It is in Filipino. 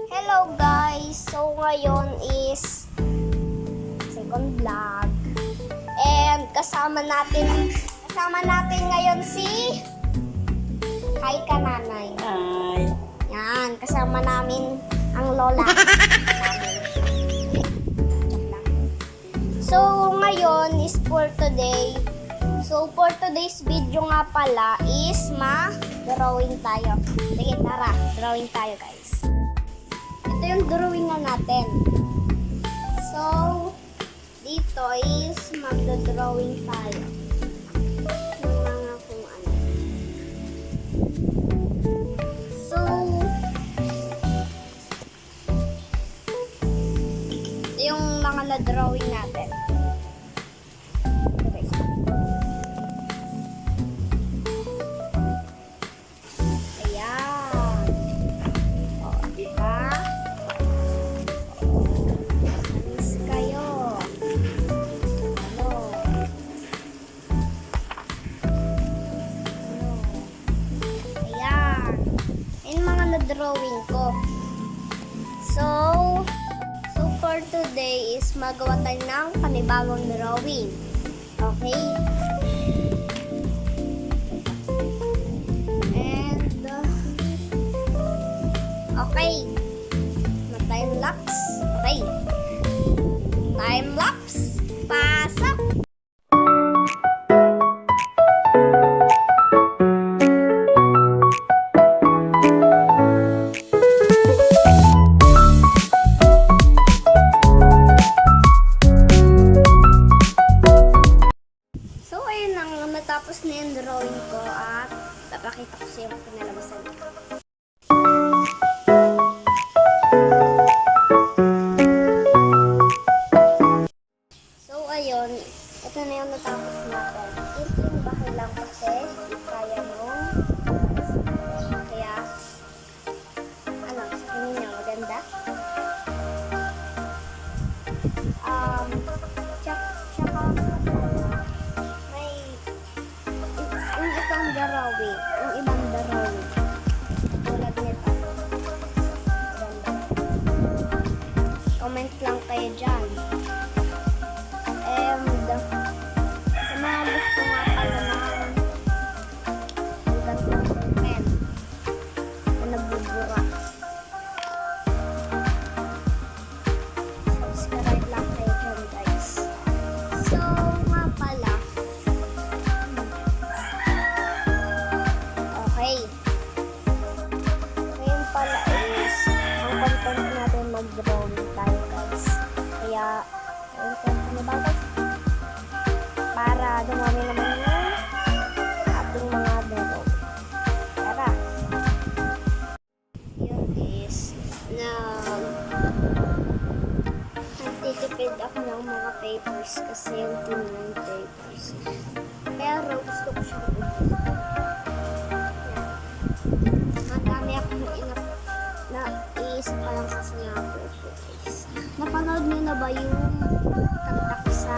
Hello guys! So ngayon is second vlog. And kasama natin ngayon si Hi ka nanay. Hi. Yan, kasama namin ang lola. So ngayon is for today. So for today's video nga pala is drawing tayo. Sige, tara, drawing tayo guys. Ito yung drawing na natin. So, dito is magdodrawing tayo. Yung mga kung ano. So, ito yung mga na-drawing natin. Okay. Ayan. O, diba? Alis kayo. Ano? Ayan. Ayan mga na-drawing ko. So for today is magawa tayo ng panibagong drawing. Okay? And, okay. Time lapse. Okay. Time lapse. Pasok. So, ayun ang natapos na yung drawing ko at papakita ko sa yung pinalabasan ko. So, ayun. Ito na yung natapos natin. Simpleng bahay lang kasi kaya nung kaya ano, sa tingin niyo maganda? Tsaka may yung ibang drawing, tulad nito. Ganda. Comment lang kayo dyan. And sa mga gusto nga pala ng gantong pen na nagbubura, subscribe lang kayo dyan guys. So nga pala, okay. Ngayon pala is ang content natin mag-drawing tayo guys. Kaya para dumami naman yung ating mga drawing. Tara! Yun is nagtitipid ako ng mga papers kasi yung tinong papers. Pero gusto ko siya madami akong iisip pa lang kasi nga po guys. Napanood niyo na ba yung kanta ko sa